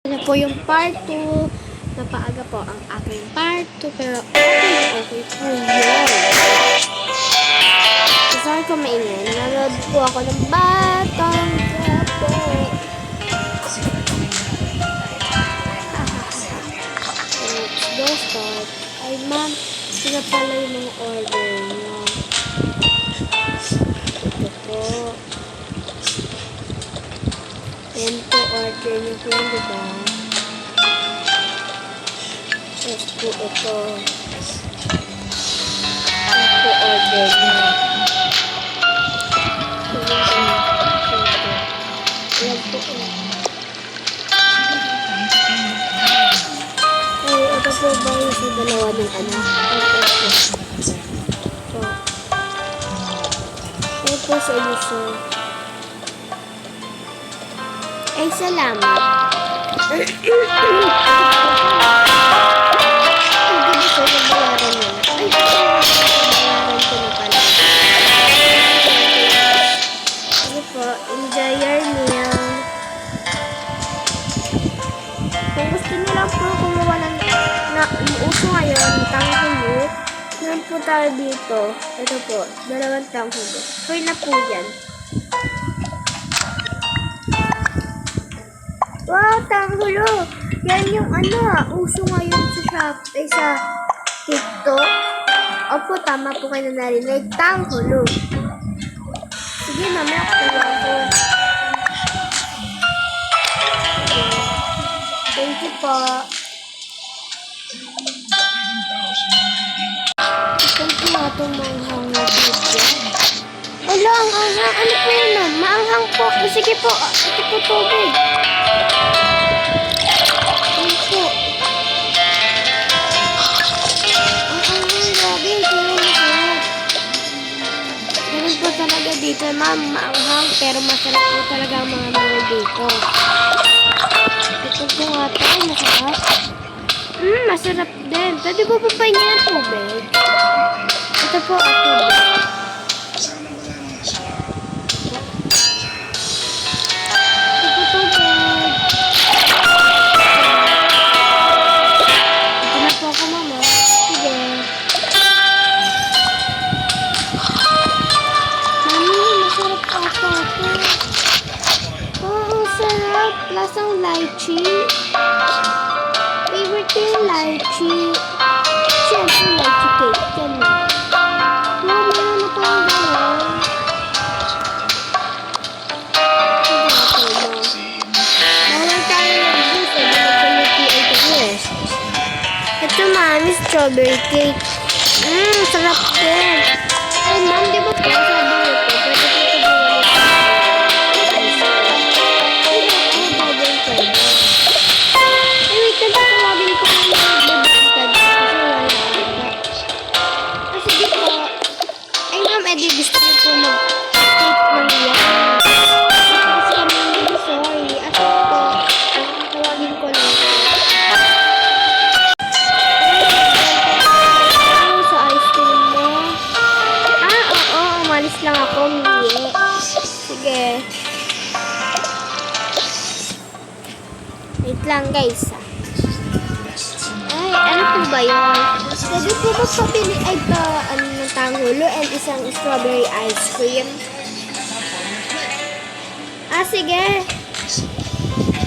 Ano po yung part 2. Napaaga po ang aking part 2. Pero okay po yun. Sorry ko maingay. Nanonood po ako ng Batang Quiapo. Let's go start. Ay ma'am, sila pala yung mga order nyo. Ito po. Yan po order nyo po, diba? Yes po ito. Yan po order nyo. Yan po. Ay, ito po ba yung sa dalawa ng ano? Ito. Ito po sa inyo, sir. Ay, salamat. Hindi ba siya nabayaran yun? Ay, nabayaran ko na pala. Ano po, enjoy your meal. Kung gusto nyo lang po kumuha ng uso ngayon, tanghulo, meron po tayo dito. Ito po, 2 tanghulo. Free na po yan. Wow, tanghulo! Yan yung uso ngayon sa shop, ay sa TikTok. Opo, tama po kayo na narinig. Tanghulo. Sige, mamaya kuha ko. Thank you po. Ito po nga itong manghang na video. Wala, ang anghang. Ano po yun, ma'am? Maanghang po. Sige po, ito po tubig. Ano po? Ang anghang, grabe. Ito yung masarap. Ganun po talaga dito, ma'am. Maanghang, pero masarap po talaga ang mga mga dito. Ito po nga ito. Masarap. Masarap din. Pwede po papayin niya ng tubig. Ito po ang tubig. Lasang lychee. Favorite ko yung lychee. Siyempre, lychee cake. Yan na. Meron na pang gano'n. Bawal tayo ng juice. Binagkaluti ito eh. Ito, mami, strawberry cake. Sarap din. Ay, ma'am, di ba ito? Sabi mo ito. Pwede ko ito buwan ito. Edi gusto niyo po mag-take ng iyan. Kasi kami hindi sorry. At ito, tawagin ko lang. Sa ice cream mo. Oo, umalis lang ako, Mie. Sige. Wait lang, guys. Ay, ano po ba yun? Pwede po magpapili ay ng tanghulo and isang strawberry ice cream. Sige.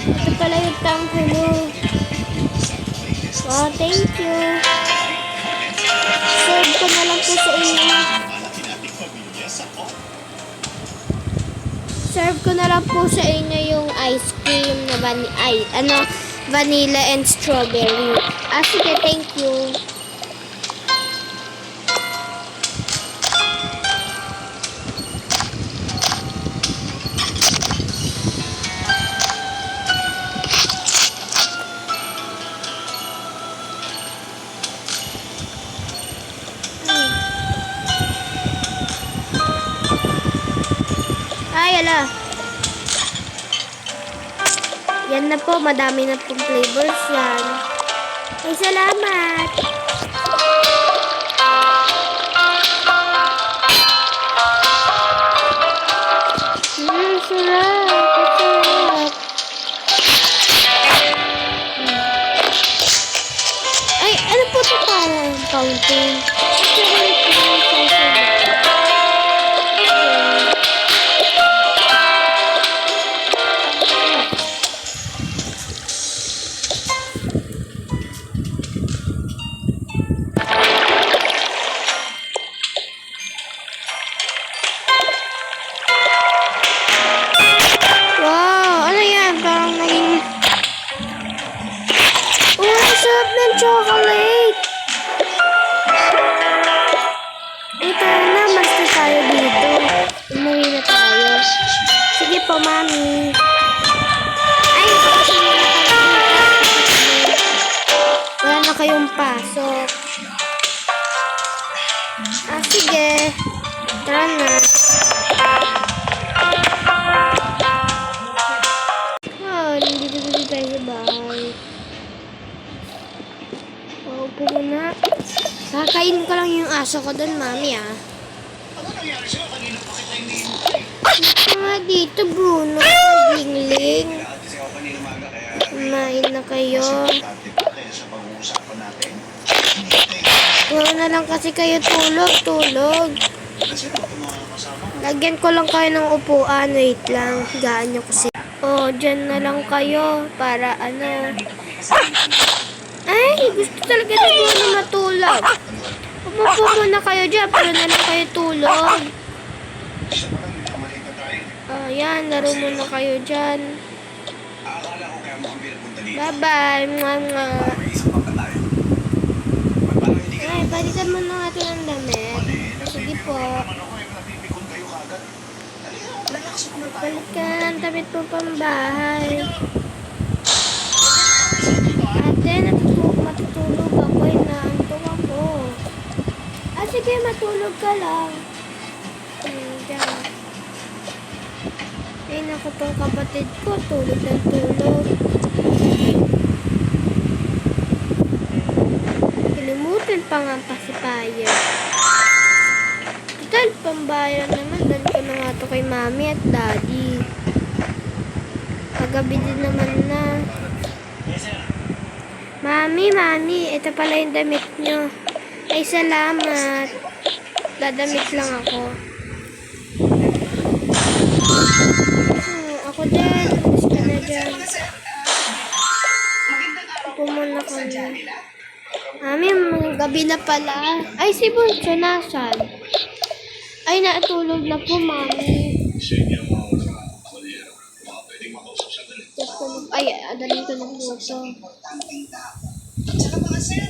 Ito pala yung tanghulo. Oh, thank you. Serve ko na lang po sa inyo. Serve ko na lang po sa inyo yung ice cream na vanilla and strawberry. Sige, thank you. Ay, ala. Yan na po, madami na pong flavors yan. Ay, salamat. Sarap. Sarap. Mami. Ay, kasi wala na kayong pasok. Ah, sige. Tara na. Oh, nandito tayo sa bahay. Upo muna. Kakain ko lang yung aso ko doon, Mami, ah. Dito, Bruno. Lingling. Kumain na kayo. Puro na lang kasi kayo tulog. Lagyan ko lang kayo ng upuan. Wait lang. Higaan nyo kasi. Oh, dyan na lang kayo. Para ano. Ay, gusto talaga na Bruno matulog. Umupo muna kayo dyan. Puro na lang kayo tulog. Oh, yan. Laro muna kayo dyan. Bye-bye. Mwah. Ay, balikan mo na natin ang damit. Sige po. Balikan na ang damit po pang bahay. Ate, matutulog ako. Inaantok ako. Ah, sige, matulog ka lang. Diyan. Ay, naku tong kapatid ko. Tulog ng tulog. Kilimutan pa nga ang pacifier. Total, pambayan naman. Dan ko na nga to kay Mami at Daddy. Paggabi din naman na. Mami, ito pala yung damit nyo. Ay, salamat. Dadamit lang ako. Ako din. Alis ka na dyan. Pumuna ko na. Mami, gabi na pala. Ay, si Bunso, nasan? Ay, natulog na po, Mami. Ay, adalhin ko ng luto. Tsaka mga sir,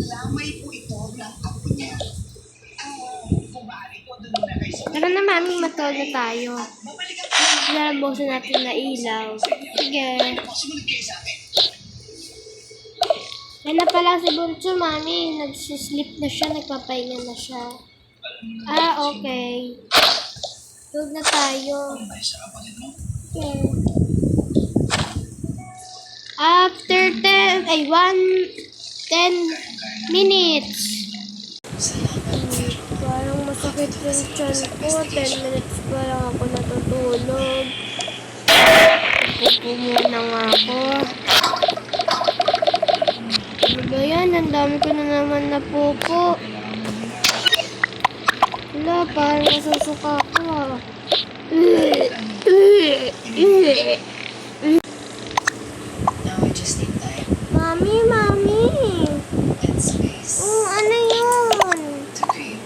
lamay po ito ng apo niya. Kung maaari po, doon na kayo sa Tara na, Mami, matulog na tayo. Lalabosan natin na ilaw. Sige. sumunod kayo sa akin. Yan na pala si Bunso, Mami. Nagsisleep na siya, nagpapahinga na siya. Ah, okay. Tulog na tayo. Okay. After 10 minutes. Parang masakit yung tiyan ko. 10 minutes pa lang ako natutulog. Pupo muna nga ako. Ano ba yan? Ang dami ko na naman na pupo. Wala, parang nasusuka ako ah. Now we just need time Mami. and space Oh, ano yun? to grieve.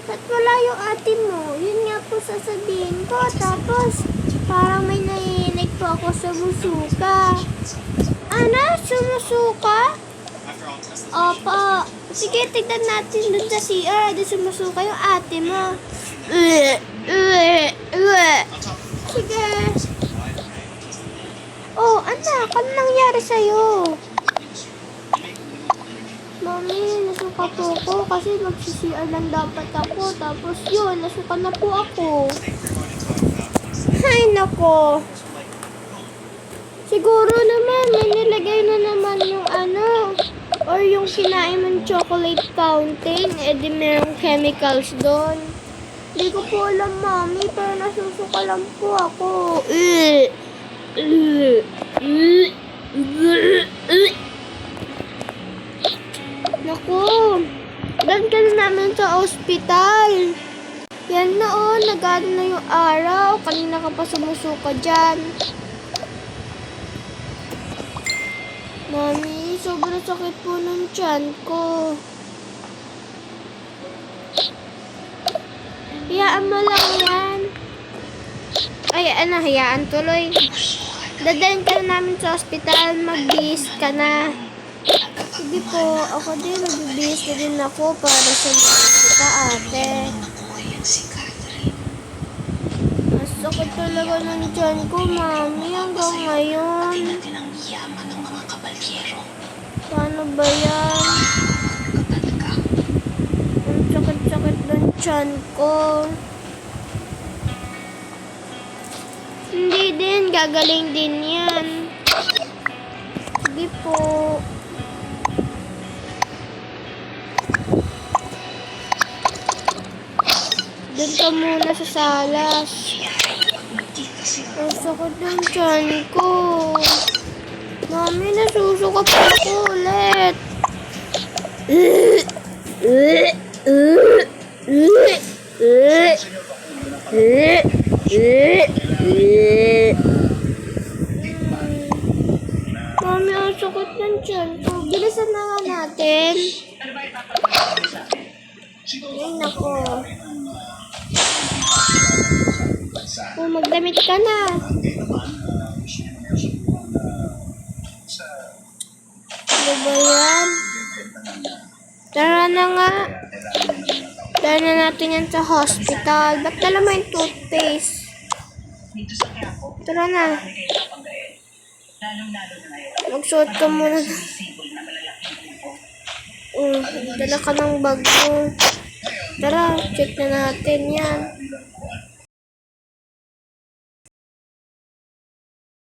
Ba't wala yung ate mo? Yun nga po sasabihin ko. Tapos, parang may naiinig po ako sa musuka. Ano? Sumusuka? Opo. Sige, tignan natin dun sa CR. Doon sumusuka yung ate mo. Sige. Oh, anak, ano nangyari sa'yo? Mami, nasuka po ako kasi mag-CR lang dapat ako. Tapos yun, nasuka na po ako. Ay, nako. Siguro naman, may nilagay na naman yung ano, or yung kinain mong chocolate fountain, di merong chemicals doon. Hindi ko po alam, Mami, pero nasusuka lang po ako. Naku, dan ka na namin sa ospital. Yan na oh, nagano na yung araw. Kanina ka pa sumusuka dyan. Mami, sobrang sakit po ng tiyan ko. Hayaan mo lang yan. Ay, ano, hayaan tuloy. Dadalhin ka na namin sa ospital. Mag-bihis ka na. Sige po, ako din. Mag-bihis na din ako para sa mga kita, ate. Nakuha yan si Catherine. sakit talaga ng tiyan ko, mami, hanggang ngayon. natin ang yaman ng mga kabalyero. Paano ba yan? Ang sakit-sakit ng tiyan ko. Hindi din, gagaling din yan. Sige po. Doon ka muna sa salas. Ang sakit ng tiyan ko. Mami, nasusuka pa ako ulit. Mami, ang sakit ng tiyan ko. Bilisan na nga natin. Ay, nako. Magdamit ka na. Ano ba yan? Tara na nga. Tara na natin yan sa hospital. Ba't dala mo yung toothpaste? Tara na. Magsuot ka muna. Dala ka ng bag mo. Tara, check na natin yan.